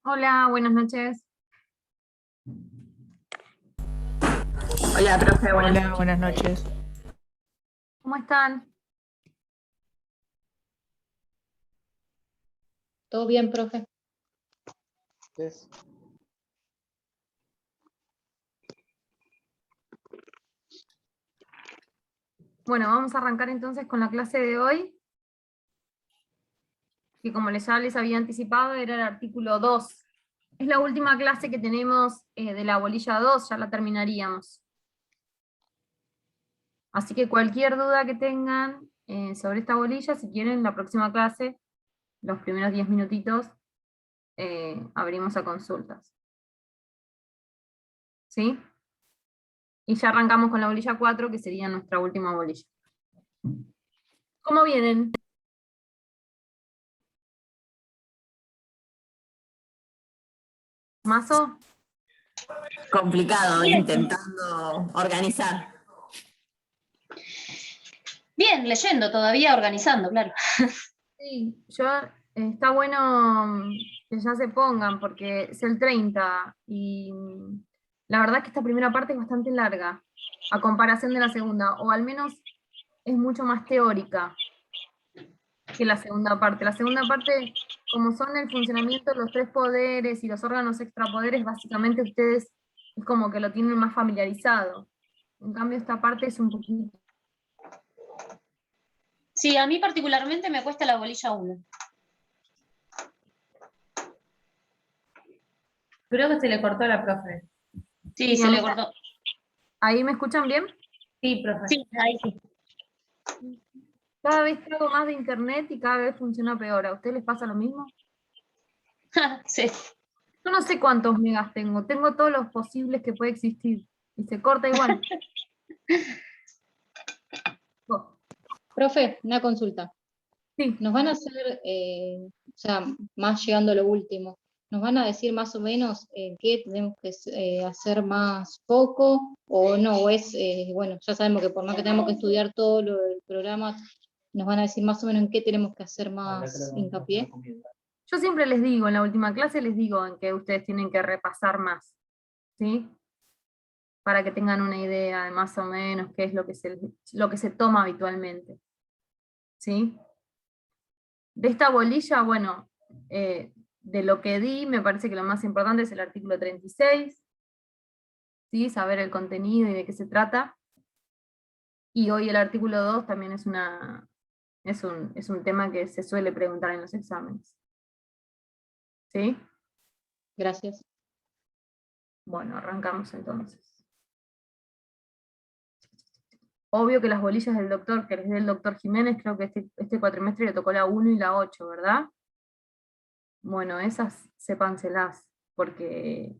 Hola, buenas noches. Hola, profe, buenas Hola, noches. buenas noches. ¿Cómo están? ¿Todo bien, profe? Bueno, vamos a arrancar entonces con la clase de hoy, que como ya les había anticipado era el artículo 2. Es la última clase que tenemos de la bolilla 2, ya la terminaríamos. Así que cualquier duda que tengan sobre esta bolilla, si quieren, la próxima clase, los primeros 10 minutitos, abrimos a consultas. ¿Sí? Y ya arrancamos con la bolilla 4, que sería nuestra última bolilla. ¿Cómo vienen? ¿Mazo? Complicado, intentando organizar. Bien, leyendo todavía, organizando, claro. Sí, está bueno que ya se pongan, porque es el 30, y la verdad que esta primera parte es bastante larga, a comparación de la segunda, o al menos es mucho más teórica que la segunda parte. La segunda parte, como son el funcionamiento de los tres poderes y los órganos extrapoderes, básicamente ustedes es como que lo tienen más familiarizado. En cambio, esta parte es un poquito... Sí, a mí particularmente me cuesta la bolilla 1. Creo que se le cortó a la profe. Sí, Sí, se le cortó. ¿Ahí me escuchan bien? Sí, profe. Sí, ahí sí. Cada vez traigo más de internet y cada vez funciona peor. ¿A ustedes les pasa lo mismo? Sí. Yo no sé cuántos megas tengo todos los posibles que puede existir. Y se corta igual. Oh, Profe, una consulta. sí, Nos van a hacer, o sea, más llegando a lo último, nos van a decir más o menos en qué tenemos que hacer más foco, o no, o es, bueno, ya sabemos que por más que tenemos que estudiar todo lo del programa, nos van a decir más o menos en qué tenemos que hacer más hincapié. yo siempre les digo, en la última clase les digo en que ustedes tienen que repasar más. ¿Sí? Para que tengan una idea de más o menos qué es lo que se toma habitualmente. ¿Sí? De esta bolilla, bueno, de lo que di, me parece que lo más importante es el artículo 36, ¿sí? Saber el contenido y de qué se trata. Y hoy el artículo 2 también es un tema que se suele preguntar en los exámenes. ¿Sí? Gracias. Bueno, arrancamos entonces. Obvio que las bolillas del doctor, que les dé el doctor Jiménez, creo que este cuatrimestre le tocó la 1 y la 8, ¿verdad? Bueno, esas sépánselas, porque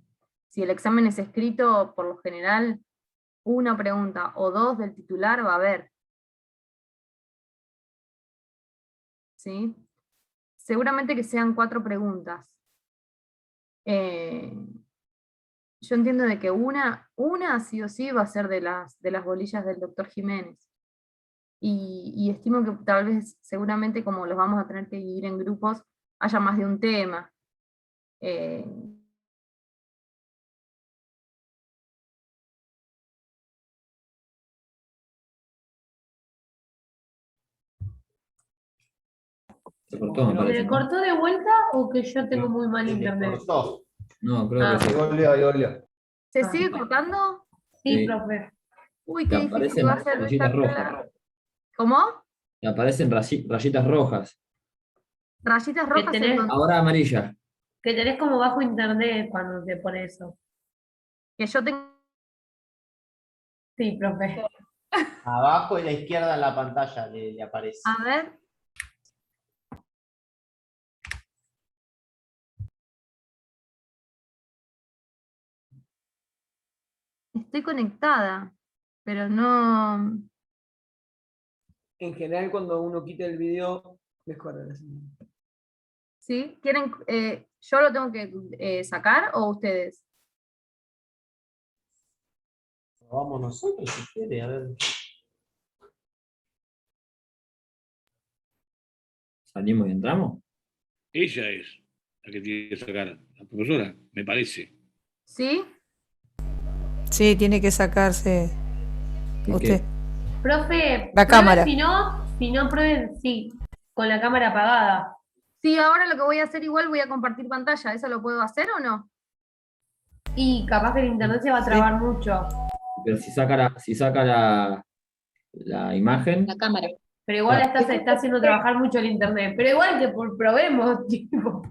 si el examen es escrito, por lo general, una pregunta o dos del titular va a haber. ¿Sí? Seguramente que sean 4 preguntas. Yo entiendo de que una sí o sí va a ser de las bolillas del doctor Jiménez. Y estimo que tal vez, seguramente como los vamos a tener que dividir en grupos, haya más de un tema. Eh, Se cortó, me ¿Se parece, le ¿no? cortó de vuelta o que yo tengo muy mal Se le internet? cortó. No, creo que Ah, sí. Ahí volvió. ¿Se sigue cortando? sí, Sí. profe. Uy, Te qué difícil aparecen va a ser rayitas esta rojas. clase. ¿Cómo? Te aparecen rayitas rojas. Rayitas Que rojas en tenés, donde Ahora amarilla. que tenés como bajo internet cuando te pone eso. que yo tengo. Sí, profe. Abajo en la izquierda de la pantalla le aparece. A ver. Estoy conectada, pero no. En general, cuando uno quita el video, mejora la señal. ¿Sí? ¿Quieren, yo lo tengo que sacar o ustedes? Vamos nosotros si quiere, a ver. salimos y entramos. Ella es la que tiene que sacar, la profesora, me parece. ¿Sí? Sí, tiene que sacarse ¿Y usted. qué? Profe, La prueben, cámara. si no prueben, sí, con la cámara apagada. Sí, ahora lo que voy a hacer igual, voy a compartir pantalla. ¿Eso lo puedo hacer o no? Y capaz que el internet se va a trabar mucho. Pero si saca la imagen, La cámara. Pero igual Claro. está haciendo trabajar mucho el internet. Pero igual que probemos, tipo.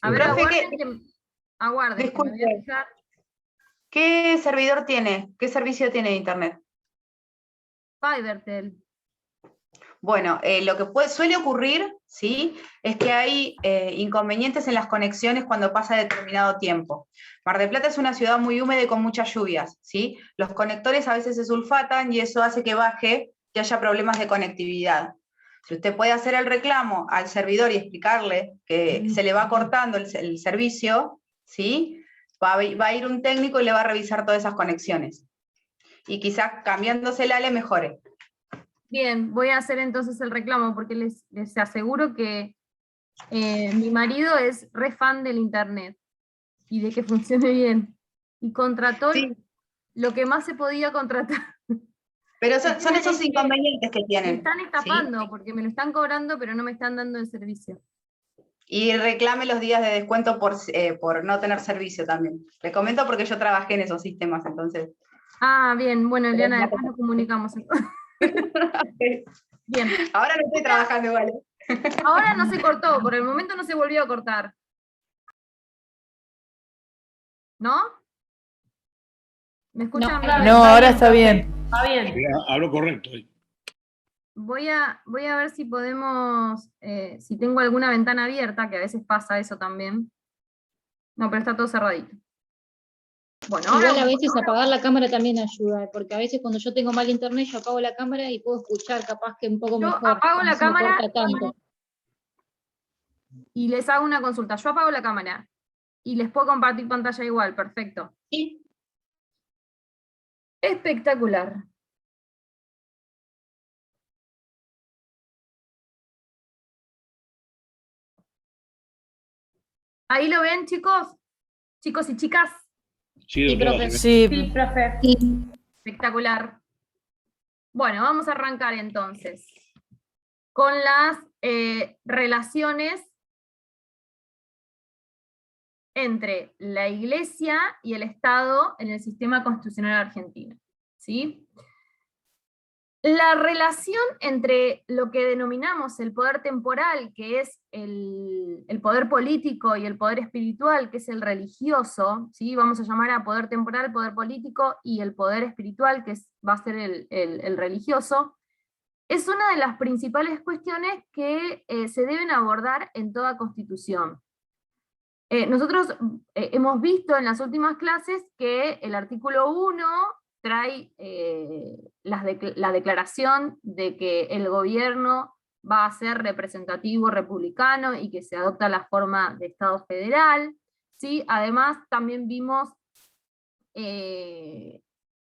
A ver, Profe, aguarden, que me voy a disculpe. fijar. ¿Qué servidor tiene? ¿Qué servicio tiene de internet? Fivertel. Bueno, lo que suele ocurrir, ¿sí? Es que hay inconvenientes en las conexiones cuando pasa determinado tiempo. Mar del Plata es una ciudad muy húmeda y con muchas lluvias, ¿sí? Los conectores a veces se sulfatan y eso hace que baje y haya problemas de conectividad. Si usted puede hacer el reclamo al servidor y explicarle que se le va cortando el servicio, ¿sí? Va a ir un técnico y le va a revisar todas esas conexiones. Y quizás cambiándosela le mejore. Bien, voy a hacer entonces el reclamo, porque les aseguro que mi marido es re fan del internet, y de que funcione bien. Y contrató Sí. lo que más se podía contratar. Pero son esos inconvenientes que Me tienen. están ¿sí? estafando, porque me lo están cobrando, pero no me están dando el servicio. Y reclame los días de descuento por no tener servicio también. Le comento porque yo trabajé en esos sistemas, entonces. Ah, bien, bueno, Eliana, después nos comunicamos. Bien. Ahora no estoy trabajando igual. Ahora no se cortó, por el momento no se volvió a cortar. ¿No? ¿Me escuchan bien? No, ahora está bien. Está bien. Hablo correcto. Voy a ver si podemos, si tengo alguna ventana abierta, que a veces pasa eso también. No, pero está todo cerradito. Bueno, Igual ahora a veces apagar la cámara también ayuda, porque a veces cuando yo tengo mal internet yo apago la cámara y puedo escuchar capaz que un poco yo mejor. apago no la se me cámara corta tanto. y les hago una consulta. Yo apago la cámara y les puedo compartir pantalla igual, perfecto. Sí. Espectacular. ¿Ahí lo ven, chicos? Chicos y chicas. Sí, Sí, doctora, profe. se ve. Sí, profe. Espectacular. Bueno, vamos a arrancar entonces con las relaciones entre la Iglesia y el Estado en el sistema constitucional argentino. ¿Sí? La relación entre lo que denominamos el poder temporal, que es el poder político, y el poder espiritual, que es el religioso, ¿sí? Vamos a llamar a poder temporal, poder político, y el poder espiritual, que va a ser el religioso, es una de las principales cuestiones que se deben abordar en toda constitución. Nosotros hemos visto en las últimas clases que el artículo 1 trae la declaración de que el gobierno va a ser representativo republicano y que se adopta la forma de Estado federal, ¿sí? Además, también vimos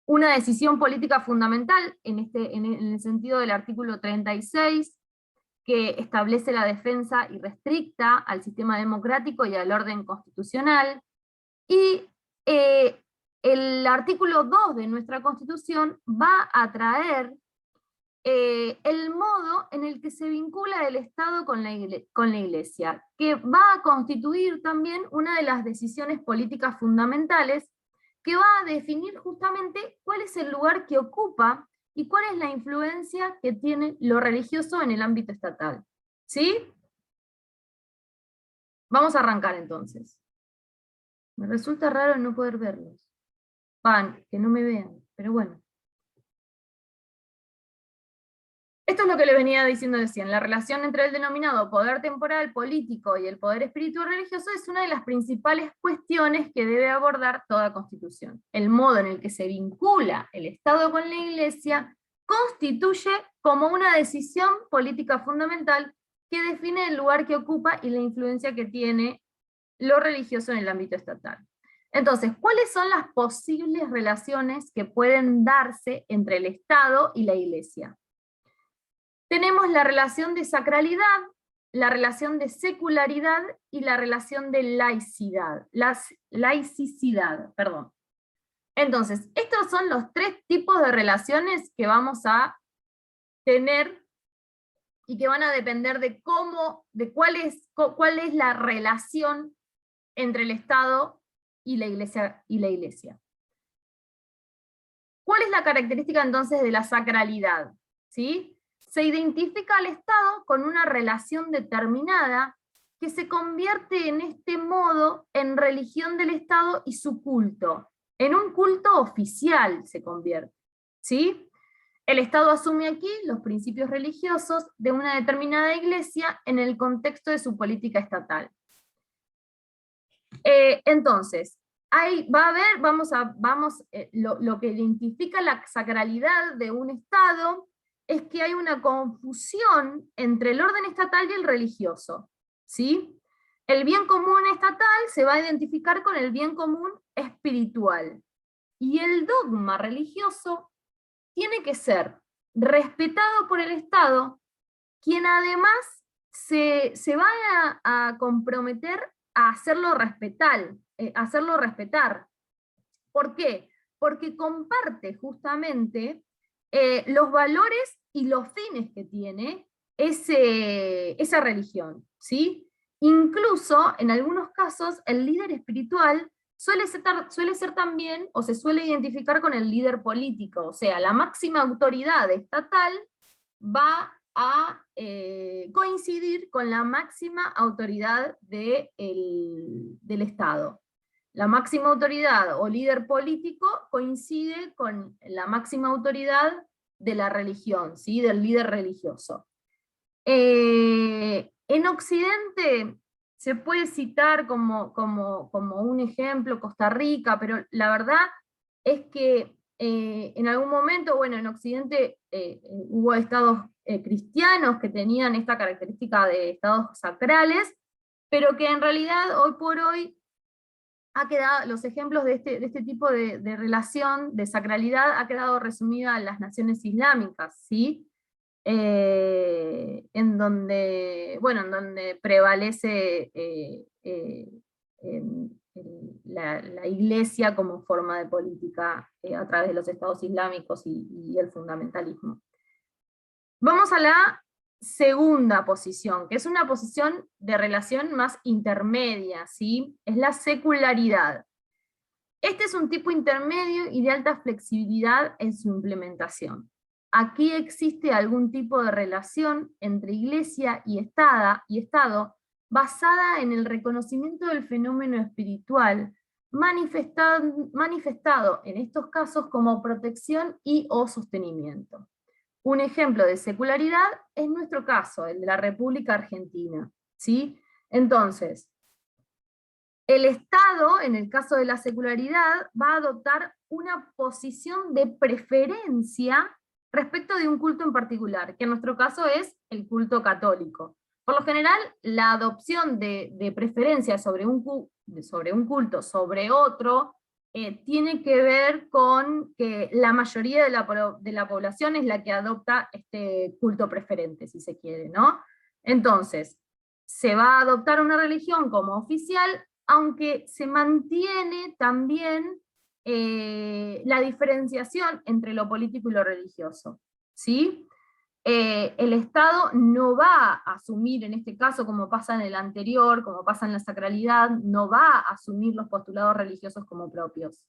una decisión política fundamental en el sentido del artículo 36, que establece la defensa irrestricta al sistema democrático y al orden constitucional, y el artículo 2 de nuestra Constitución va a traer el modo en el que se vincula el Estado con la Iglesia, que va a constituir también una de las decisiones políticas fundamentales, que va a definir justamente cuál es el lugar que ocupa y cuál es la influencia que tiene lo religioso en el ámbito estatal. ¿Sí? Vamos a arrancar entonces. Me resulta raro no poder verlos. Que no me vean, pero bueno. Esto es lo que les venía diciendo recién. La relación entre el denominado poder temporal, político y el poder espiritual religioso es una de las principales cuestiones que debe abordar toda constitución. El modo en el que se vincula el Estado con la Iglesia constituye como una decisión política fundamental que define el lugar que ocupa y la influencia que tiene lo religioso en el ámbito estatal. Entonces, ¿cuáles son las posibles relaciones que pueden darse entre el Estado y la Iglesia? Tenemos la relación de sacralidad, la relación de secularidad y la relación de laicidad, perdón. Entonces, estos son los 3 tipos de relaciones que vamos a tener y que van a depender de cuál es la relación entre el Estado y la Iglesia. ¿Cuál es la característica entonces de la sacralidad? ¿Sí? Se identifica al Estado con una relación determinada que se convierte en este modo en religión del Estado y su culto. En un culto oficial se convierte. ¿Sí? El Estado asume aquí los principios religiosos de una determinada iglesia en el contexto de su política estatal. Entonces, lo que identifica la sacralidad de un Estado es que hay una confusión entre el orden estatal y el religioso. ¿Sí? El bien común estatal se va a identificar con el bien común espiritual. Y el dogma religioso tiene que ser respetado por el Estado, quien además se va a comprometer a hacerlo respetar. ¿Por qué? Porque comparte justamente los valores y los fines que tiene esa religión, ¿sí? Incluso, en algunos casos, el líder espiritual suele ser también, o se suele identificar con el líder político, o sea, la máxima autoridad estatal va a coincidir con la máxima autoridad del Estado. La máxima autoridad o líder político coincide con la máxima autoridad de la religión, ¿sí? Del líder religioso. En Occidente se puede citar como un ejemplo Costa Rica, pero la verdad es que en algún momento, bueno, en Occidente hubo estados cristianos que tenían esta característica de estados sacrales, pero que en realidad hoy por hoy los ejemplos de este tipo de relación, de sacralidad, ha quedado resumida en las naciones islámicas, ¿sí? En donde prevalece la iglesia como forma de política a través de los estados islámicos y el fundamentalismo. Vamos a la segunda posición, que es una posición de relación más intermedia, ¿sí? Es la secularidad. Este es un tipo intermedio y de alta flexibilidad en su implementación. Aquí existe algún tipo de relación entre iglesia y Estado basada en el reconocimiento del fenómeno espiritual, manifestado en estos casos como protección y o sostenimiento. Un ejemplo de secularidad es nuestro caso, el de la República Argentina, ¿sí? Entonces, el Estado, en el caso de la secularidad, va a adoptar una posición de preferencia respecto de un culto en particular, que en nuestro caso es el culto católico. Por lo general, la adopción de preferencia sobre un culto sobre otro tiene que ver con que la mayoría de la población es la que adopta este culto preferente, si se quiere, ¿no? Entonces, se va a adoptar una religión como oficial, aunque se mantiene también la diferenciación entre lo político y lo religioso, ¿sí? El Estado no va a asumir, en este caso, como pasa en el anterior, como pasa en la sacralidad, no va a asumir los postulados religiosos como propios.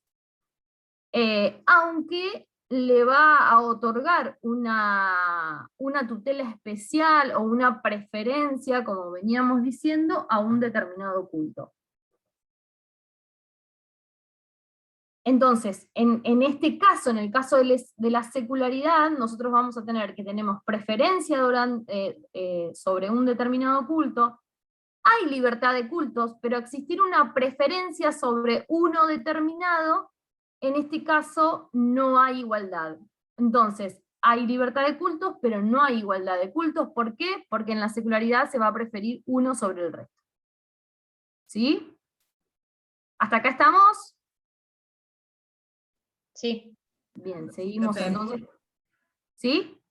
Aunque le va a otorgar una tutela especial o una preferencia, como veníamos diciendo, a un determinado culto. Entonces, en este caso, en el caso de la secularidad, nosotros vamos a tener que tenemos preferencia sobre un determinado culto. Hay libertad de cultos, pero existir una preferencia sobre uno determinado, en este caso no hay igualdad. Entonces, hay libertad de cultos, pero no hay igualdad de cultos. ¿Por qué? Porque en la secularidad se va a preferir uno sobre el resto. ¿Sí? ¿Hasta acá estamos? Sí. Bien, seguimos Perfecto. entonces. ¿Sí?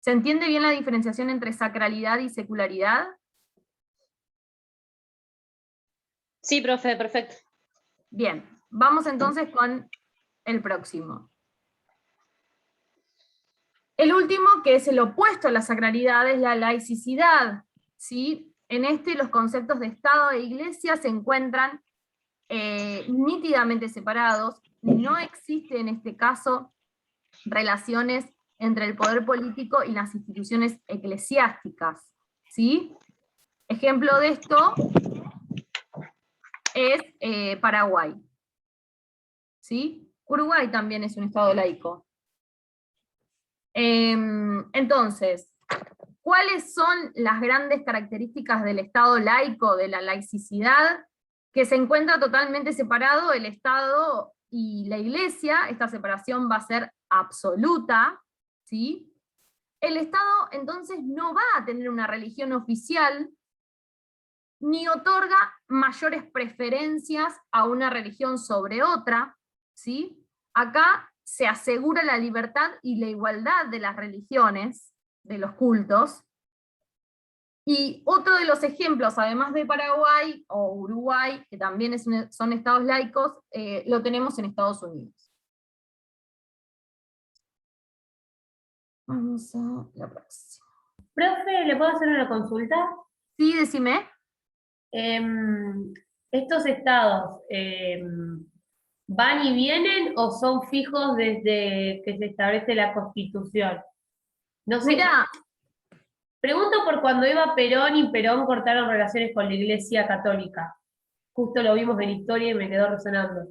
¿Se entiende bien la diferenciación entre sacralidad y secularidad? Sí, profe, perfecto. Bien, vamos entonces con el próximo. El último, que es el opuesto a la sacralidad, es la laicidad, ¿sí? En este los conceptos de Estado e Iglesia se encuentran nítidamente separados. No existe en este caso relaciones entre el poder político y las instituciones eclesiásticas, ¿sí? Ejemplo de esto es Paraguay, ¿sí? Uruguay también es un Estado laico. Entonces, ¿cuáles son las grandes características del Estado laico, de la laicidad? Que se encuentra totalmente separado el Estado y la Iglesia. Esta separación va a ser absoluta, ¿sí? El Estado entonces no va a tener una religión oficial, ni otorga mayores preferencias a una religión sobre otra, ¿sí? Acá se asegura la libertad y la igualdad de las religiones, de los cultos. Y otro de los ejemplos, además de Paraguay o Uruguay, que también son estados laicos, lo tenemos en Estados Unidos. Vamos a la próxima. Profe, ¿le puedo hacer una consulta? Sí, decime. ¿Estos estados van y vienen o son fijos desde que se establece la Constitución? No sé. Mira, Pregunto por cuando iba Perón y Perón cortaron relaciones con la Iglesia Católica. Justo lo vimos en historia y me quedó resonando.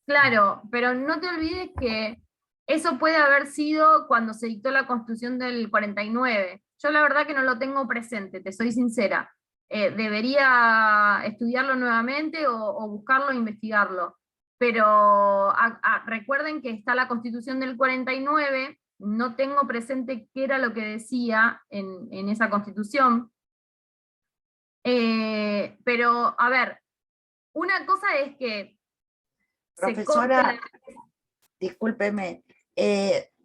claro, pero no te olvides que eso puede haber sido cuando se dictó la Constitución del 49. Yo la verdad que no lo tengo presente, te soy sincera. Debería estudiarlo nuevamente o buscarlo e investigarlo. Pero recuerden que está la Constitución del 49, no tengo presente qué era lo que decía en esa Constitución. Pero, a ver, una cosa es que Profesora, discúlpeme,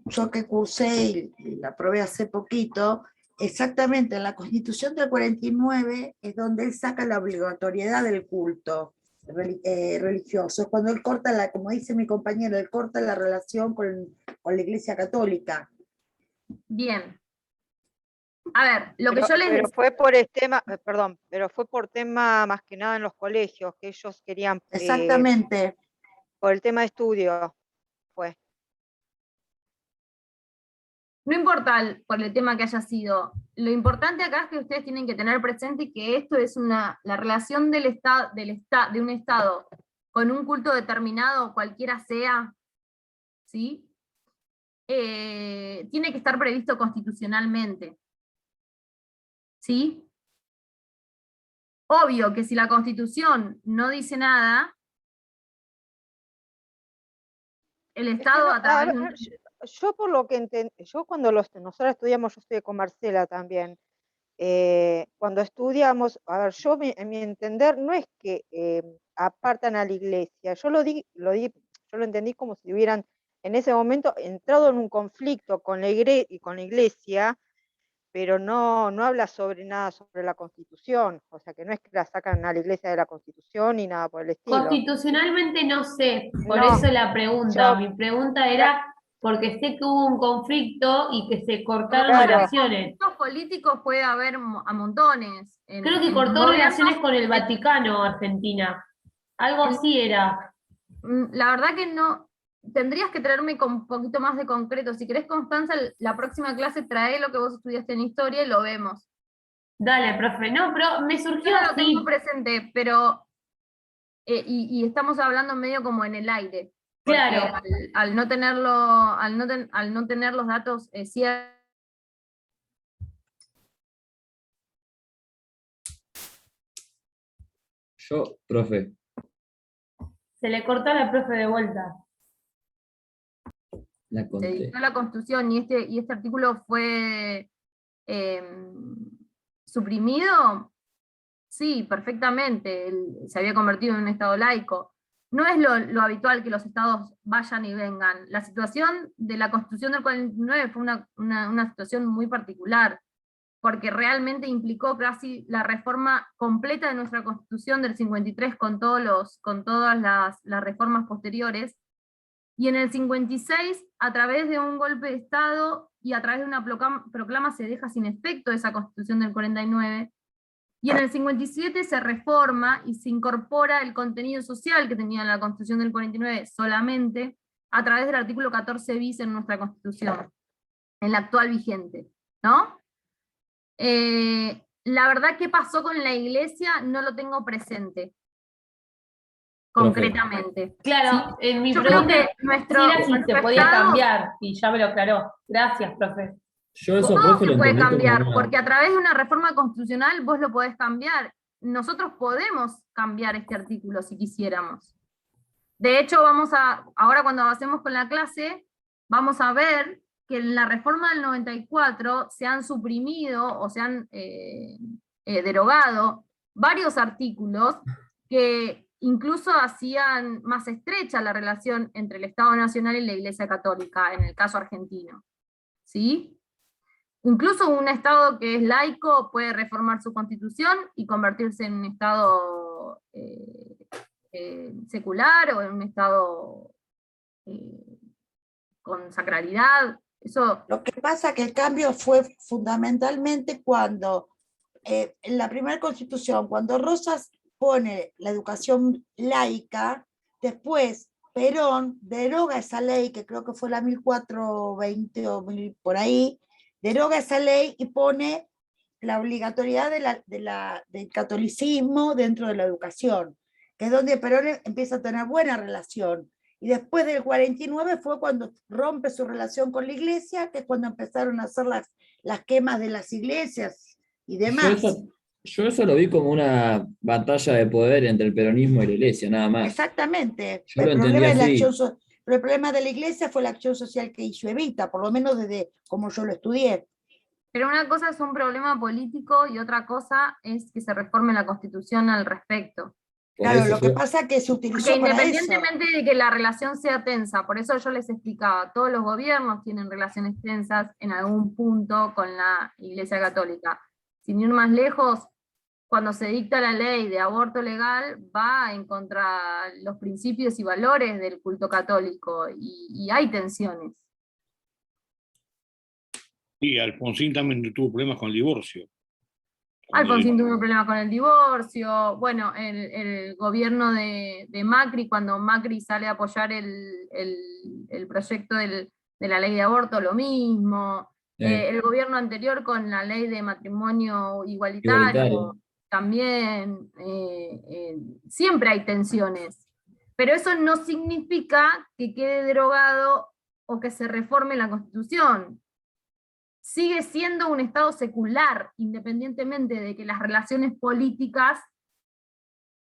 yo que cursé y la probé hace poquito, exactamente en la Constitución del 49 es donde él saca la obligatoriedad del culto religioso, es cuando él corta, como dice mi compañero, él corta la relación con la Iglesia Católica. Bien. A ver, lo que yo les Pero decía, fue por el tema, perdón, pero fue por tema más que nada en los colegios, que ellos querían, Exactamente. por el tema de estudio, fue. no importa por el tema que haya sido, lo importante acá es que ustedes tienen que tener presente que esto es la relación de un Estado con un culto determinado, cualquiera sea, ¿sí? Tiene que estar previsto constitucionalmente. ¿Sí? Obvio que si la Constitución no dice nada, el Estado a través de un... Yo por lo que entendí, yo cuando nosotros estudiamos, yo estudié con Marcela también, cuando estudiamos, a ver, en mi entender, no es que apartan a la iglesia, yo lo entendí como si hubieran en ese momento entrado en un conflicto con la iglesia, pero no habla sobre nada sobre la Constitución, o sea que no es que la sacan a la iglesia de la Constitución ni nada por el estilo. Constitucionalmente no sé, por No, eso la pregunta. Mi pregunta era porque sé que hubo un conflicto y que se cortaron relaciones. Conflictos políticos puede haber a montones. Creo que cortó relaciones con el Vaticano, Argentina. Algo así era. La verdad que no, tendrías que traerme con un poquito más de concreto. Si querés, Constanza, la próxima clase trae lo que vos estudiaste en historia y lo vemos. Dale, profe. No, pero me surgió Yo no lo así. tengo presente, pero... y estamos hablando medio como en el aire. Claro. Al no tenerlo, al no tener los datos ciertos. Yo, profe, Se le cortó a la profe de vuelta. la Se conté. dictó la Constitución y este artículo fue suprimido, sí, perfectamente. Se había convertido en un Estado laico. no es lo habitual que los estados vayan y vengan. La situación de la Constitución del 49 fue una situación muy particular, porque realmente implicó casi la reforma completa de nuestra Constitución del 53 con todas las reformas posteriores, y en el 56, a través de un golpe de Estado y a través de una proclama se deja sin efecto esa Constitución del 49, y en el 57 se reforma y se incorpora el contenido social que tenía la Constitución del 49 solamente a través del artículo 14 bis en nuestra Constitución, en la actual vigente, ¿no? La verdad, ¿qué pasó con la Iglesia? No lo tengo presente, concretamente. Claro, en mi Yo creo pregunta que nuestro, era si nuestro se podía Estado, cambiar, y ya me lo aclaró. Gracias, profe. Yo eso, todo profe, se lo puede entendí como cambiar, una... porque a través de una reforma constitucional vos lo podés cambiar. Nosotros podemos cambiar este artículo si quisiéramos. De hecho, ahora cuando avancemos con la clase, vamos a ver que en la reforma del 94 se han suprimido o se han derogado varios artículos que incluso hacían más estrecha la relación entre el Estado Nacional y la Iglesia Católica, en el caso argentino. ¿Sí? Incluso un Estado que es laico puede reformar su constitución y convertirse en un Estado secular o en un Estado con sacralidad. Eso... Lo que pasa es que el cambio fue fundamentalmente cuando, en la primera Constitución, cuando Rosas pone la educación laica, después Perón deroga esa ley, que creo que fue la 1420 o por ahí, deroga esa ley y pone la obligatoriedad del catolicismo dentro de la educación, que es donde Perón empieza a tener buena relación. Y después del 49 fue cuando rompe su relación con la iglesia, que es cuando empezaron a hacer las quemas de las iglesias y demás. Yo eso lo vi como una batalla de poder entre el peronismo y la iglesia, nada más. Exactamente. Yo lo entendí así. Pero el problema de la iglesia fue la acción social que hizo Evita, por lo menos desde como yo lo estudié. Pero una cosa es un problema político y otra cosa es que se reforme la Constitución al respecto. Claro, lo que pasa es que se utilizó porque para independientemente de que la relación sea tensa, por eso yo les explicaba, todos los gobiernos tienen relaciones tensas en algún punto con la Iglesia Católica. Sin ir más lejos, cuando se dicta la ley de aborto legal, va en contra los principios y valores del culto católico, y hay tensiones. Sí, Alfonsín también tuvo problemas con el divorcio. Alfonsín tuvo problemas con el divorcio, bueno, el gobierno de Macri, cuando Macri sale a apoyar el proyecto de la ley de aborto, lo mismo. El gobierno anterior con la ley de matrimonio igualitario. También, siempre hay tensiones, pero eso no significa que quede derogado o que se reforme la Constitución. Sigue siendo un Estado secular, independientemente de que las relaciones políticas,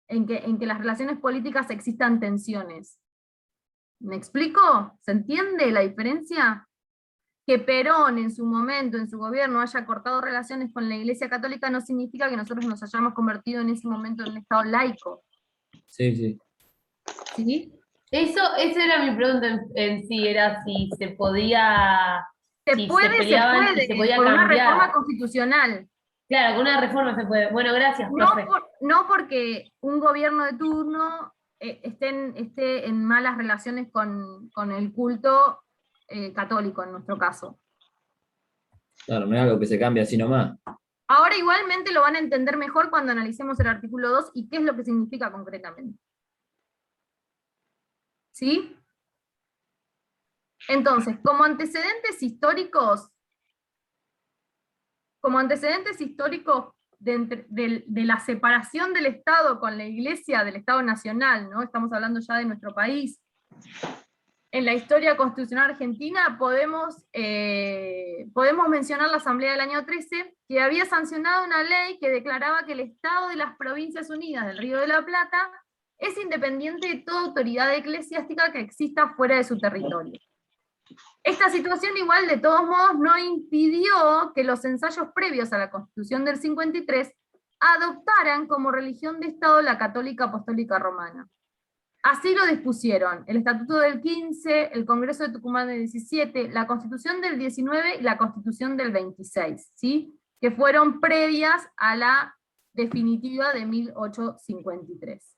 en que las relaciones políticas existan tensiones. ¿Me explico? ¿Se entiende la diferencia? Que Perón en su momento, en su gobierno, haya cortado relaciones con la Iglesia Católica no significa que nosotros nos hayamos convertido en ese momento en un Estado laico. Sí, sí. ¿Sí? Esa era mi pregunta en sí, era si se podía... Se puede, por una reforma constitucional. Claro, con una reforma se puede. Bueno, gracias, profe. No porque un gobierno de turno esté en malas relaciones con el culto católico, en nuestro caso. Claro, no es algo que se cambie así nomás. Ahora igualmente lo van a entender mejor cuando analicemos el artículo 2 y qué es lo que significa concretamente. ¿Sí? Entonces, como antecedentes históricos de la separación del Estado con la Iglesia, del Estado Nacional, ¿no? Estamos hablando ya de nuestro país. En la historia constitucional argentina podemos mencionar la Asamblea del año 13, que había sancionado una ley que declaraba que el Estado de las Provincias Unidas del Río de la Plata es independiente de toda autoridad eclesiástica que exista fuera de su territorio. Esta situación igual, de todos modos, no impidió que los ensayos previos a la Constitución del 53 adoptaran como religión de Estado la Católica Apostólica Romana. Así lo dispusieron el Estatuto del 15, el Congreso de Tucumán del 17, la Constitución del 19 y la Constitución del 26, ¿sí? Que fueron previas a la definitiva de 1853.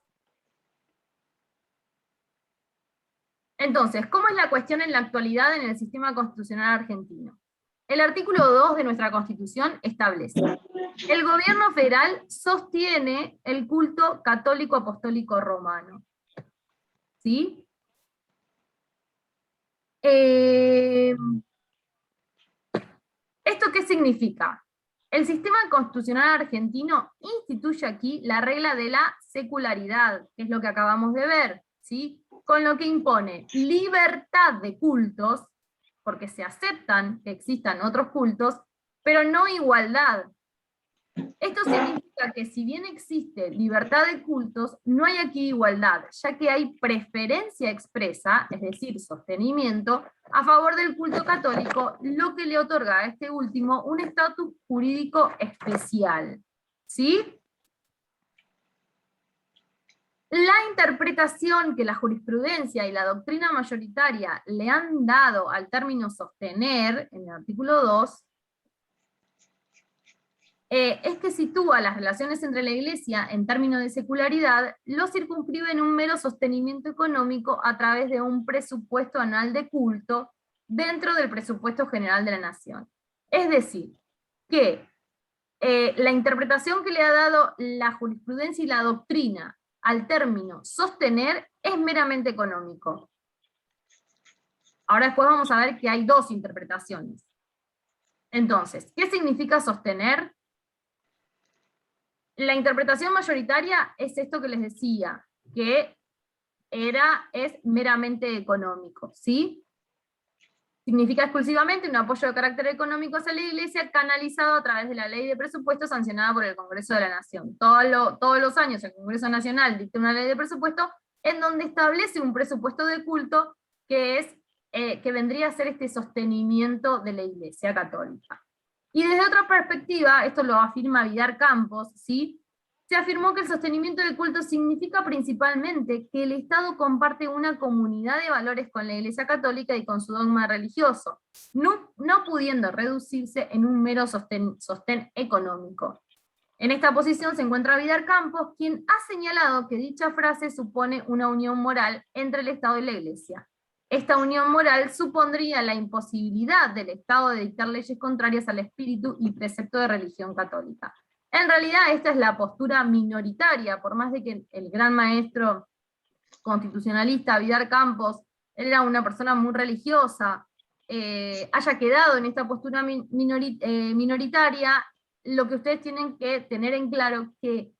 Entonces, ¿cómo es la cuestión en la actualidad en el sistema constitucional argentino? El artículo 2 de nuestra Constitución establece: el gobierno federal sostiene el culto católico apostólico romano. ¿Sí? ¿Esto qué significa? El sistema constitucional argentino instituye aquí la regla de la secularidad, que es lo que acabamos de ver, ¿sí? Con lo que impone libertad de cultos, porque se aceptan que existan otros cultos, pero no igualdad. Esto significa que si bien existe libertad de cultos, no hay aquí igualdad, ya que hay preferencia expresa, es decir, sostenimiento, a favor del culto católico, lo que le otorga a este último un estatus jurídico especial. ¿Sí? La interpretación que la jurisprudencia y la doctrina mayoritaria le han dado al término sostener, en el artículo 2, es que sitúa las relaciones entre la Iglesia en términos de secularidad, lo circunscribe en un mero sostenimiento económico a través de un presupuesto anual de culto dentro del presupuesto general de la Nación. Es decir, que la interpretación que le ha dado la jurisprudencia y la doctrina al término sostener es meramente económico. Ahora después vamos a ver que hay dos interpretaciones. Entonces, ¿qué significa sostener? La interpretación mayoritaria es esto que les decía, que es meramente económico, ¿sí? Significa exclusivamente un apoyo de carácter económico hacia la Iglesia canalizado a través de la ley de presupuesto sancionada por el Congreso de la Nación. Todos los años el Congreso Nacional dicta una ley de presupuesto en donde establece un presupuesto de culto que vendría a ser este sostenimiento de la Iglesia católica. Y desde otra perspectiva, esto lo afirma Vidar Campos, ¿sí? Se afirmó que el sostenimiento del culto significa principalmente que el Estado comparte una comunidad de valores con la Iglesia Católica y con su dogma religioso, no pudiendo reducirse en un mero sostén económico. En esta posición se encuentra Vidar Campos, quien ha señalado que dicha frase supone una unión moral entre el Estado y la Iglesia. Esta unión moral supondría la imposibilidad del Estado de dictar leyes contrarias al espíritu y precepto de religión católica. En realidad esta es la postura minoritaria, por más de que el gran maestro constitucionalista Vidar Campos, él era una persona muy religiosa, haya quedado en esta postura minoritaria, lo que ustedes tienen que tener en claro que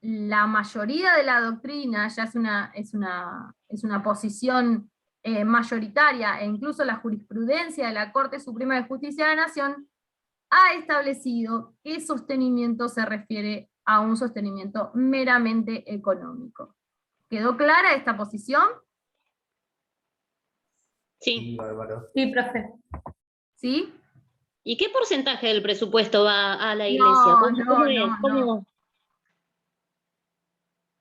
la mayoría de la doctrina ya es una posición mayoritaria, e incluso la jurisprudencia de la Corte Suprema de Justicia de la Nación ha establecido que sostenimiento se refiere a un sostenimiento meramente económico. ¿Quedó clara esta posición? Sí. Sí, profe. ¿Sí? ¿Y qué porcentaje del presupuesto va a la Iglesia? ¿Cómo?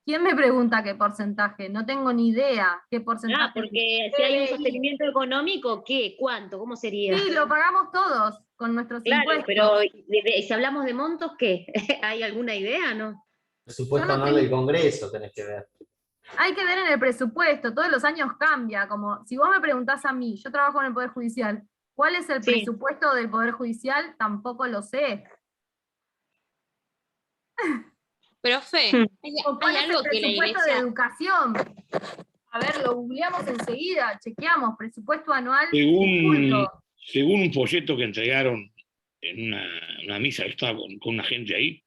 ¿Quién me pregunta qué porcentaje? No tengo ni idea qué porcentaje. Porque si hay un sostenimiento económico, ¿qué? ¿Cuánto? ¿Cómo sería? Sí, lo pagamos todos con nuestros impuestos. Pero si hablamos de montos, ¿qué? ¿Hay alguna idea, no? Presupuesto anual del Congreso tenés que ver. Hay que ver en el presupuesto, todos los años cambia, como si vos me preguntás a mí, yo trabajo en el Poder Judicial, ¿cuál es el presupuesto del Poder Judicial? Tampoco lo sé. Profe, ¿Cuál es el presupuesto de educación? A ver, lo googleamos enseguida, chequeamos, presupuesto anual. Según un folleto que entregaron en una misa, yo estaba con una gente ahí,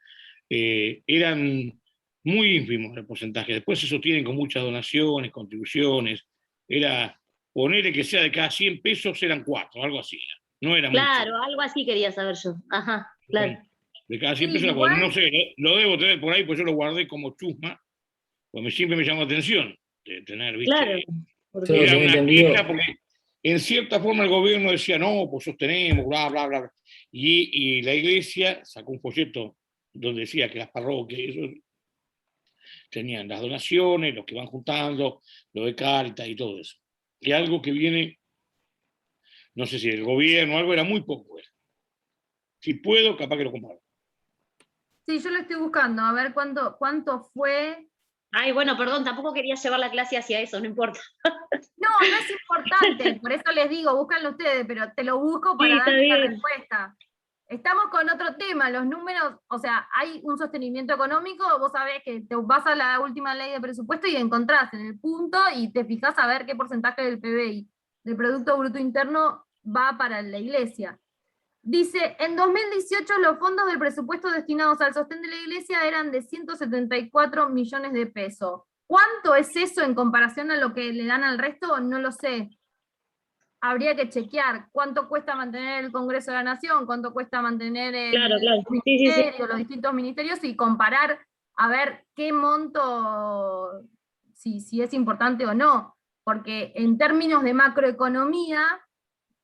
eran muy ínfimos el porcentaje. Después se sostienen con muchas donaciones, contribuciones. Era ponerle que sea de cada 100 pesos eran 4, algo así. No era mucho. Algo así quería saber yo. Ajá, claro. De cada 100 pesos era 4. No sé, lo debo tener por ahí, pues yo lo guardé como chusma, porque siempre me llamó la atención de tener, ¿viste? Claro. Porque era una queja, porque en cierta forma el gobierno decía, no, pues sostenemos, bla, bla, bla. Y la Iglesia sacó un folleto donde decía que las parroquias, eso, tenían las donaciones, los que van juntando, lo de Cáritas y todo eso. Y algo que viene, no sé si del gobierno o algo, era muy poco. Si puedo, capaz que lo comparo. Sí, yo lo estoy buscando, a ver cuánto fue. Ay, bueno, perdón, tampoco quería llevar la clase hacia eso, no importa. No, no es importante, por eso les digo, búscanlo ustedes, pero te lo busco para Sí, está darte la bien. respuesta. Estamos con otro tema, los números, o sea, hay un sostenimiento económico, vos sabés que te vas a la última ley de presupuesto y encontrás en el punto y te fijás a ver qué porcentaje del PBI, del Producto Bruto Interno, va para la iglesia. Dice, en 2018 los fondos del presupuesto destinados al sostén de la iglesia eran de 174 millones de pesos. ¿Cuánto es eso en comparación a lo que le dan al resto? No lo sé. Habría que chequear cuánto cuesta mantener el Congreso de la Nación, cuánto cuesta mantener el Claro. ministerio, los distintos ministerios, y comparar a ver qué monto, si es importante o no. Porque en términos de macroeconomía,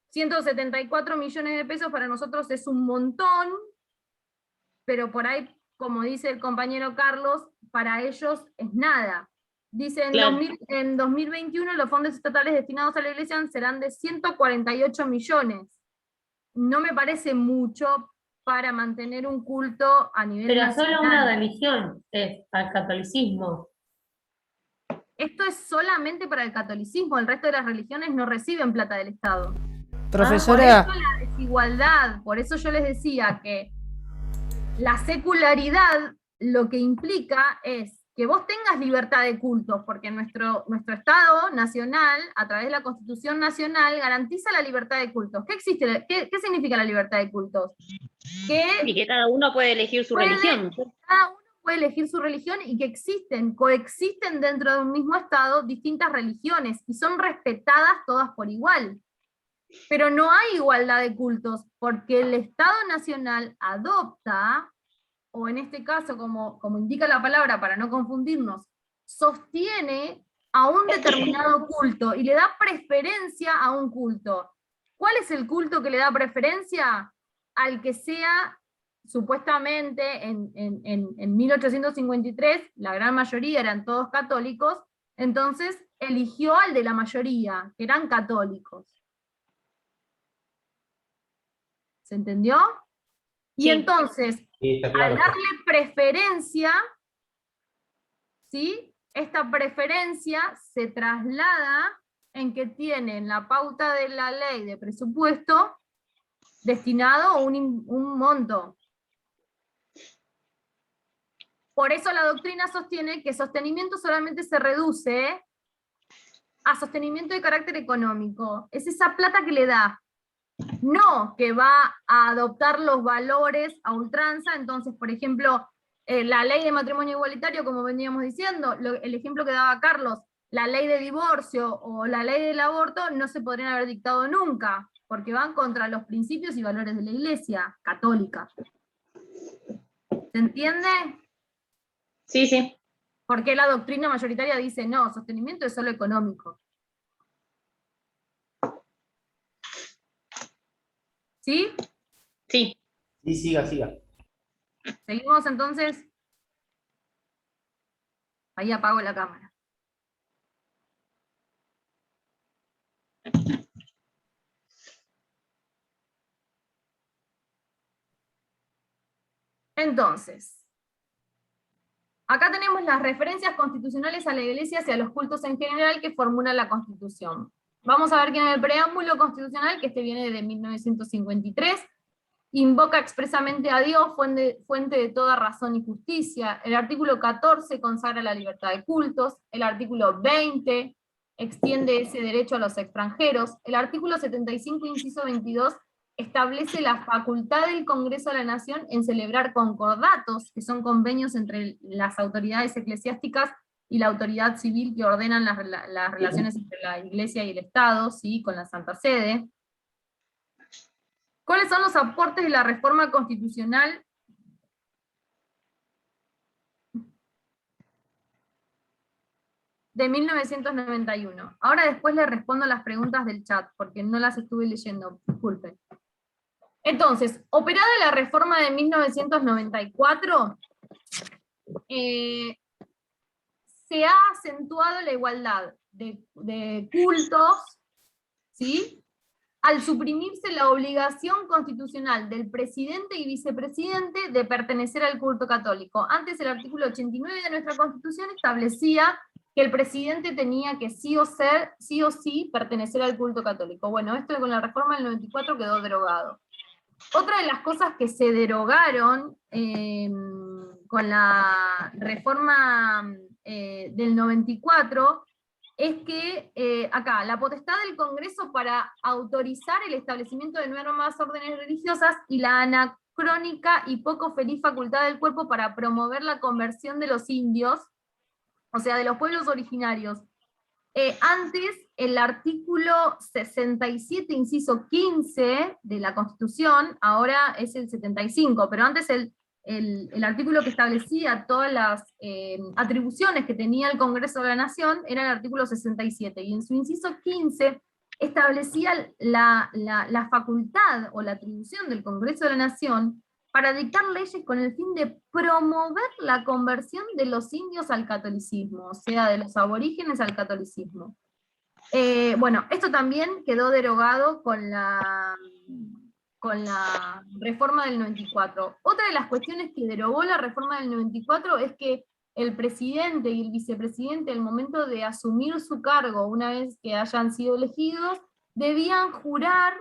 174 millones de pesos para nosotros es un montón, pero por ahí, como dice el compañero Carlos, para ellos es nada. Dice, en 2021 los fondos estatales destinados a la iglesia serán de 148 millones. No me parece mucho para mantener un culto a nivel Pero nacional. solo una religión es al catolicismo. Esto es solamente para el catolicismo, el resto de las religiones no reciben plata del Estado. Profesora. Por eso la desigualdad, por eso yo les decía que la secularidad lo que implica es que vos tengas libertad de cultos, porque nuestro Estado nacional, a través de la Constitución Nacional, garantiza la libertad de cultos. ¿Qué significa la libertad de cultos? Y que cada uno puede elegir su religión. Cada uno puede elegir su religión y que coexisten dentro de un mismo Estado distintas religiones y son respetadas todas por igual. Pero no hay igualdad de cultos, porque el Estado Nacional adopta, o en este caso, como indica la palabra para no confundirnos, sostiene a un determinado culto y le da preferencia a un culto. ¿Cuál es el culto que le da preferencia? Al que sea, supuestamente, en 1853, la gran mayoría eran todos católicos, entonces eligió al de la mayoría, que eran católicos. ¿Se entendió? Y Sí. entonces, Sí, está claro. al darle preferencia, ¿sí? Esta preferencia se traslada en que tienen la pauta de la ley de presupuesto destinado a un monto. Por eso la doctrina sostiene que sostenimiento solamente se reduce a sostenimiento de carácter económico. Es esa plata que le da. No que va a adoptar los valores a ultranza. Entonces, por ejemplo, la ley de matrimonio igualitario, como veníamos diciendo, el ejemplo que daba Carlos, la ley de divorcio o la ley del aborto no se podrían haber dictado nunca, porque van contra los principios y valores de la Iglesia católica. ¿Se entiende? Sí, sí. Porque la doctrina mayoritaria dice, no, sostenimiento es solo económico. ¿Sí? Sí. Sí, siga. ¿Seguimos entonces? Ahí apago la cámara. Entonces, acá tenemos las referencias constitucionales a la Iglesia y a los cultos en general que formula la Constitución. Vamos a ver que en el preámbulo constitucional, que este viene de 1953, invoca expresamente a Dios, fuente de toda razón y justicia. El artículo 14 consagra la libertad de cultos. El artículo 20 extiende ese derecho a los extranjeros. El artículo 75, inciso 22, establece la facultad del Congreso de la Nación en celebrar concordatos, que son convenios entre las autoridades eclesiásticas y la autoridad civil que ordenan las relaciones entre la Iglesia y el Estado, ¿sí? Con la Santa Sede. ¿Cuáles son los aportes de la reforma constitucional? De 1991. Ahora después le respondo las preguntas del chat, porque no las estuve leyendo, disculpen. Entonces, operada la reforma de 1994, se ha acentuado la igualdad de cultos, ¿sí? Al suprimirse la obligación constitucional del presidente y vicepresidente de pertenecer al culto católico. Antes el artículo 89 de nuestra Constitución establecía que el presidente tenía que sí o sí pertenecer al culto católico. Bueno, esto con la reforma del 94 quedó derogado. Otra de las cosas que se derogaron con la reforma del 94 es que acá, la potestad del Congreso para autorizar el establecimiento de nuevas órdenes religiosas y la anacrónica y poco feliz facultad del cuerpo para promover la conversión de los indios, o sea, de los pueblos originarios. Antes, el artículo 67, inciso 15 de la Constitución, ahora es el 75, pero antes el artículo que establecía todas las atribuciones que tenía el Congreso de la Nación era el artículo 67, y en su inciso 15 establecía la facultad o la atribución del Congreso de la Nación para dictar leyes con el fin de promover la conversión de los indios al catolicismo, o sea, de los aborígenes al catolicismo. Bueno, esto también quedó derogado con la reforma del 94. Otra de las cuestiones que derogó la reforma del 94 es que el presidente y el vicepresidente, al momento de asumir su cargo, una vez que hayan sido elegidos, debían jurar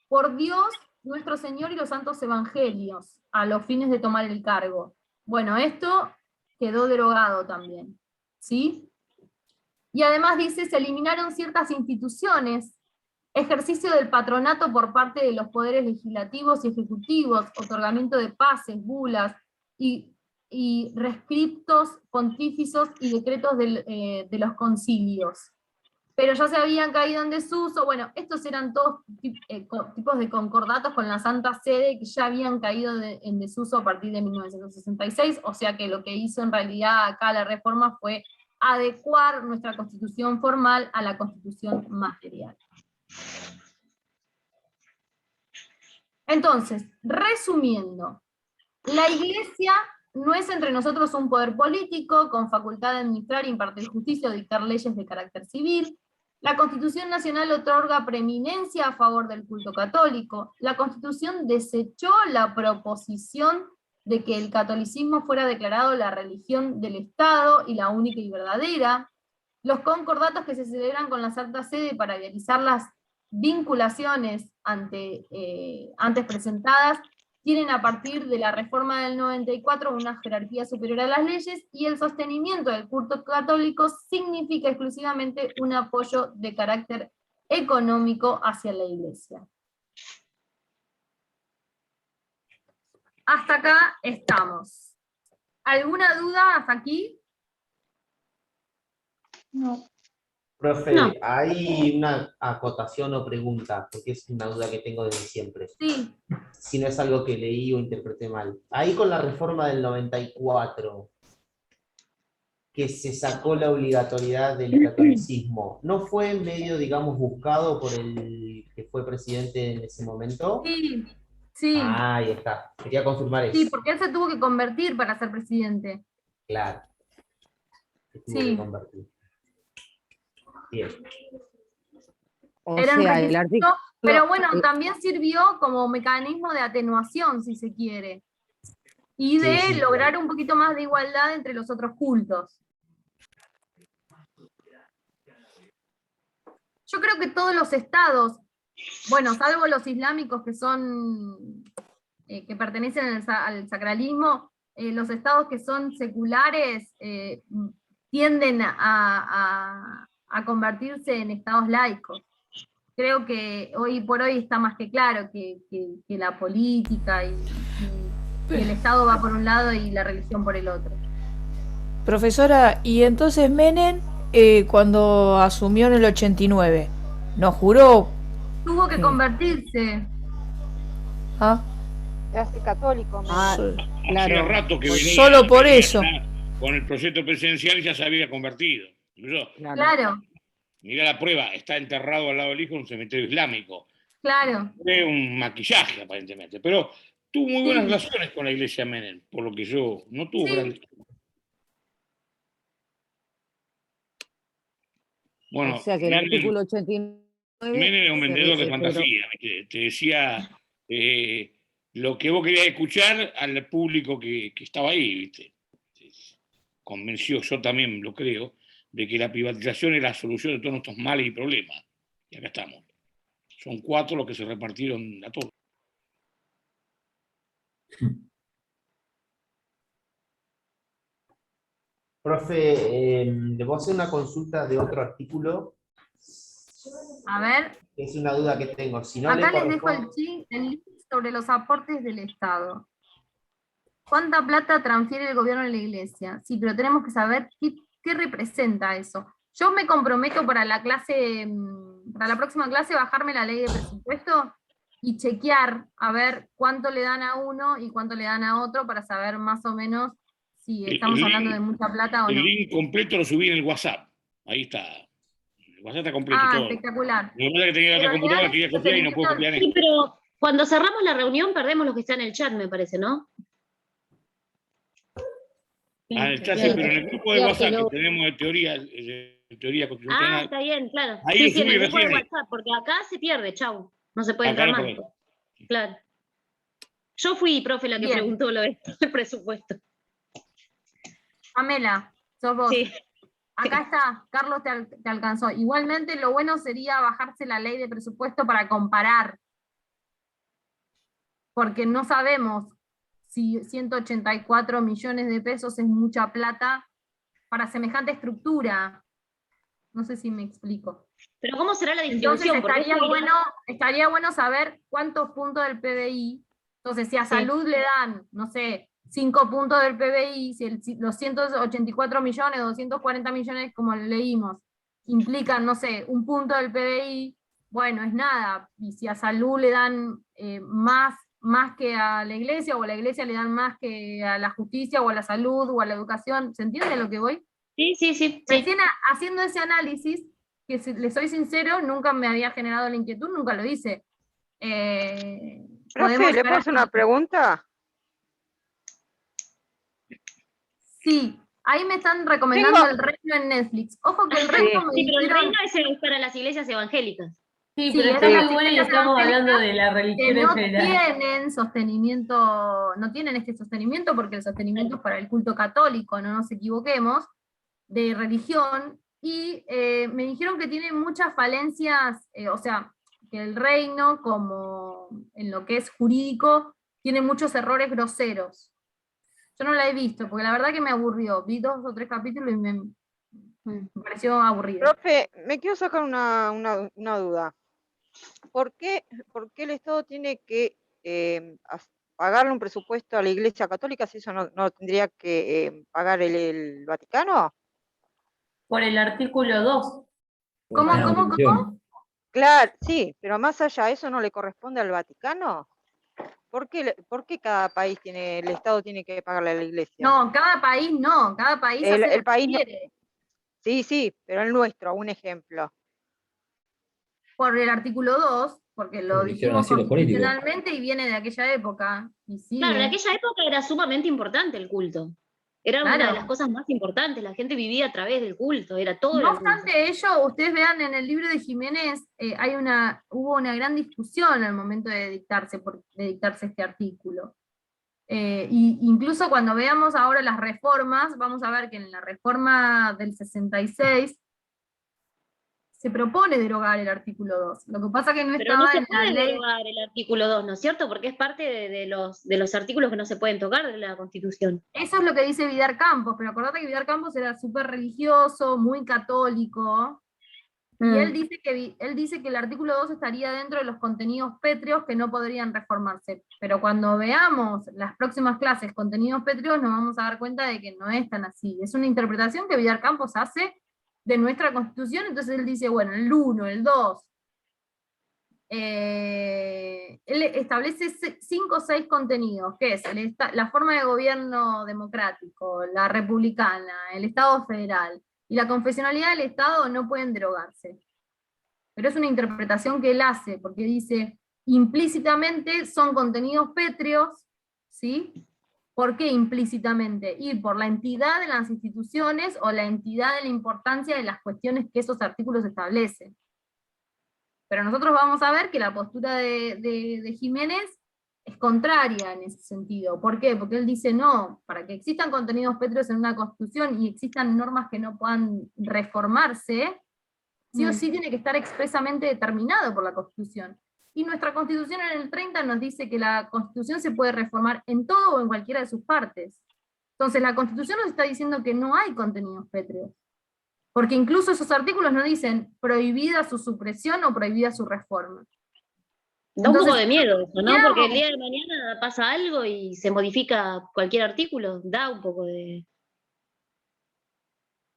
por Dios, nuestro Señor y los santos evangelios, a los fines de tomar el cargo. Bueno, esto quedó derogado también, ¿sí? Y además dice, se eliminaron ciertas instituciones, ejercicio del patronato por parte de los poderes legislativos y ejecutivos, otorgamiento de pases, bulas y rescriptos pontíficos y decretos de los concilios. Pero ya se habían caído en desuso. Bueno, estos eran todos tipos de concordatos con la Santa Sede que ya habían caído en desuso a partir de 1966, o sea que lo que hizo en realidad acá la reforma fue adecuar nuestra constitución formal a la constitución material. Entonces, resumiendo, la Iglesia no es entre nosotros un poder político con facultad de administrar, impartir justicia o dictar leyes de carácter civil. La Constitución Nacional otorga preeminencia a favor del culto católico. La Constitución desechó la proposición de que el catolicismo fuera declarado la religión del Estado y la única y verdadera. Los concordatos que se celebran con la Santa Sede para realizar las vinculaciones antes presentadas tienen a partir de la reforma del 94 una jerarquía superior a las leyes, y el sostenimiento del culto católico significa exclusivamente un apoyo de carácter económico hacia la Iglesia. Hasta acá estamos. ¿Alguna duda hasta aquí? No. Profe, No. hay una acotación o pregunta, porque es una duda que tengo desde siempre. Sí. Si no es algo que leí o interpreté mal. Ahí con la reforma del 94, que se sacó la obligatoriedad del catolicismo, ¿no fue medio, digamos, buscado por el que fue presidente en ese momento? Sí, sí. Ah, ahí está. Quería confirmar eso. Sí, porque él se tuvo que convertir para ser presidente. Claro. Se tuvo Sí. que convertir. Bien. O Era un sea, el requisito, artículo... pero bueno, también sirvió como mecanismo de atenuación, si se quiere, y de Sí, sí, lograr claro. un poquito más de igualdad entre los otros cultos. Yo creo que todos los estados, bueno, salvo los islámicos que son, que pertenecen al sacralismo, los estados que son seculares tienden a convertirse en estados laicos. Creo que hoy por hoy está más que claro que la política y el Estado va por un lado y la religión por el otro. Profesora, y entonces Menem, cuando asumió en el 89, ¿nos juró? Tuvo que convertirse. ¿Ah? Se hace católico. Hacía rato que venía, Solo por eso. Con el proyecto presidencial ya se había convertido. Claro. Mirá la prueba, está enterrado al lado del hijo en un cementerio islámico. Claro. Fue un maquillaje, aparentemente. Pero tuvo muy buenas relaciones con la iglesia Menem, por lo que yo no tuvo grandes. Bueno, O sea que el artículo 89... Menem era un vendedor de pero- fantasía, te decía lo que vos querías escuchar al público que estaba ahí, ¿viste? Convenció, yo también lo creo, de que la privatización es la solución de todos nuestros males y problemas. Y acá estamos. Son 4 los que se repartieron a todos. Profe, le voy a hacer una consulta de otro artículo. A ver, Es una duda que tengo. Si no acá le les dejo corresponde... el link sobre los aportes del Estado. ¿Cuánta plata transfiere el gobierno a la iglesia? Sí, pero tenemos que saber qué representa eso. Yo me comprometo para la clase, para la próxima clase, bajarme la ley de presupuesto y chequear a ver cuánto le dan a uno y cuánto le dan a otro para saber más o menos si estamos hablando de mucha plata o El no. link completo lo subí en el WhatsApp. Ahí está. El WhatsApp está completo todo. Espectacular. Lo que pasa es que tenía otra computadora, quería copiar y no puedo copiar en Sí, pero cuando cerramos la reunión perdemos lo que está en el chat, me parece, ¿no? Ah, el chat sí, pero en el grupo de WhatsApp que tenemos de teoría constitucional. Está bien, claro. Ahí Sí, lo sí, en subí el grupo de recién. WhatsApp, porque acá se pierde, chau. No se puede Acá entrar no más. podés. Claro. Yo fui, profe, la que Bien. preguntó lo del presupuesto. Pamela, sos vos. Sí. Acá está, Carlos te alcanzó. Igualmente lo bueno sería bajarse la ley de presupuesto para comparar. Porque no sabemos si 184 millones de pesos es mucha plata para semejante estructura. No sé si me explico. Pero ¿cómo será la Entonces distribución? Porque estaría bueno saber cuántos puntos del PBI. Entonces, si a salud le dan, no sé, 5 puntos del PBI, si los 184 millones, 240 millones, como leímos, implican, no sé, 1 punto del PBI, bueno, es nada. Y si a salud le dan más que a la iglesia, o a la iglesia le dan más que a la justicia, o a la salud, o a la educación, ¿se entiende a lo que voy? Sí. Recién haciendo ese análisis, que si les soy sincero, nunca me había generado la inquietud, nunca lo hice. Profe, ¿le puedo hacer una pregunta? Sí, ahí me están recomendando El Reino en Netflix. Ojo que El Reino me Sí, pero el dijeron reino es para las iglesias evangélicas. Sí, Sí, pero es está de las muy bueno y iglesias estamos hablando de evangélicas la religión que en no general. tienen sostenimiento, no tienen este sostenimiento porque el sostenimiento es para el culto católico, no nos equivoquemos, de religión, y me dijeron que tiene muchas falencias, o sea, que el reino, como en lo que es jurídico, tiene muchos errores groseros. Yo no la he visto, porque la verdad que me aburrió. Vi 2 o 3 capítulos y me pareció aburrido. Profe, me quiero sacar una duda. ¿Por qué el Estado tiene que pagarle un presupuesto a la Iglesia Católica si eso no tendría que pagar el Vaticano? Por el artículo 2. ¿Cómo? Claro, sí, pero más allá, ¿eso no le corresponde al Vaticano? ¿Por qué cada país el Estado tiene que pagarle a la Iglesia? No, cada país no, cada país hace lo el que país no. quiere. Sí, pero el nuestro, un ejemplo. Por el artículo 2, porque lo dijeron dijimos así los políticos. constitucionalmente y viene de aquella época. Y sigue. Claro, en aquella época era sumamente importante el culto. Era una de las cosas más importantes, la gente vivía a través del culto, era todo No el culto. obstante ello, ustedes vean en el libro de Jiménez, hubo una gran discusión al momento de dictarse este artículo. Y incluso cuando veamos ahora las reformas, vamos a ver que en la reforma del 66 se propone derogar el artículo 2. Lo que pasa que no Pero estaba no se en la puede ley. derogar el artículo 2, ¿no es cierto? Porque es parte de los artículos que no se pueden tocar de la Constitución. Eso es lo que dice Vidar Campos, pero acordate que Vidar Campos era súper religioso, muy católico, y él dice que el artículo 2 estaría dentro de los contenidos pétreos que no podrían reformarse. Pero cuando veamos las próximas clases contenidos pétreos, nos vamos a dar cuenta de que no es tan así. Es una interpretación que Vidar Campos hace de nuestra Constitución, entonces él dice, bueno, el 1, el 2. Él establece 5 o 6 contenidos, que es la forma de gobierno democrático, la republicana, el Estado federal, y la confesionalidad del Estado no pueden derogarse. Pero es una interpretación que él hace, porque dice, implícitamente son contenidos pétreos, ¿sí? ¿Por qué implícitamente? Y por la entidad de las instituciones o la entidad de la importancia de las cuestiones que esos artículos establecen. Pero nosotros vamos a ver que la postura de Jiménez es contraria en ese sentido. ¿Por qué? Porque él dice, no, para que existan contenidos pétreos en una Constitución y existan normas que no puedan reformarse, sí o sí tiene que estar expresamente determinado por la Constitución. Y nuestra Constitución en el 30 nos dice que la Constitución se puede reformar en todo o en cualquiera de sus partes. Entonces la Constitución nos está diciendo que no hay contenidos pétreos. Porque incluso esos artículos no dicen prohibida su supresión o prohibida su reforma. Da un Entonces, poco de miedo eso, ¿no? miedo. Porque el día de mañana pasa algo y se modifica cualquier artículo, da un poco de...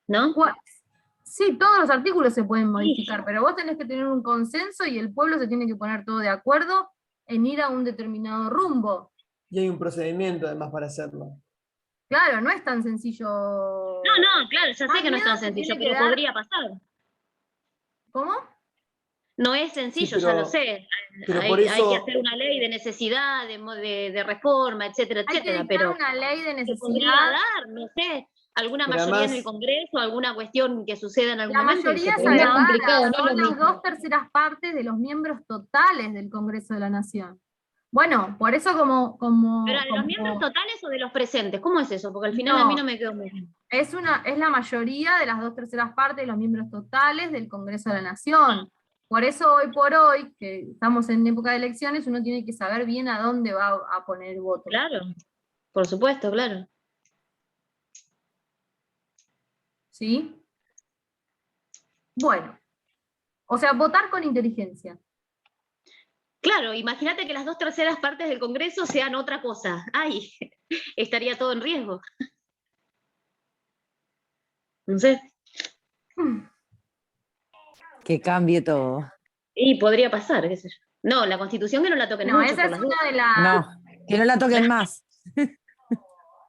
¿No? Sí, todos los artículos se pueden modificar, pero vos tenés que tener un consenso y el pueblo se tiene que poner todo de acuerdo en ir a un determinado rumbo. Y hay un procedimiento además para hacerlo. Claro, no es tan sencillo. No, claro, ya sé que no es tan sencillo, pero podría pasar. ¿Cómo? No es sencillo, Sí, ya lo sé. pero Hay, por hay eso- que hacer una ley de necesidad, de reforma, etcétera, Hay que etcétera. dictar Pero una ley de se podría necesidad. dar, no sé, alguna Pero mayoría en además- el Congreso, alguna cuestión que suceda en algún La momento. mayoría es se podría- agravada, son lo las mismo. 2/3 partes de los miembros totales del Congreso de la Nación. Bueno, por eso Pero de los miembros totales o de los presentes, ¿cómo es eso? Porque al final No. a mí no me quedó muy bien. es la mayoría de las 2/3 partes de los miembros totales del Congreso de la Nación. Por eso hoy por hoy, que estamos en época de elecciones, uno tiene que saber bien a dónde va a poner el voto. Claro, por supuesto, claro. ¿Sí? Bueno, o sea, votar con inteligencia. Claro, imagínate que las 2/3 partes del Congreso sean otra cosa. ¡Ay! Estaría todo en riesgo. No sé. Que cambie todo. Y podría pasar, qué sé yo. No, la Constitución que no la toquen No, mucho. esa por es las una dudas. de las... No, que no la toquen más.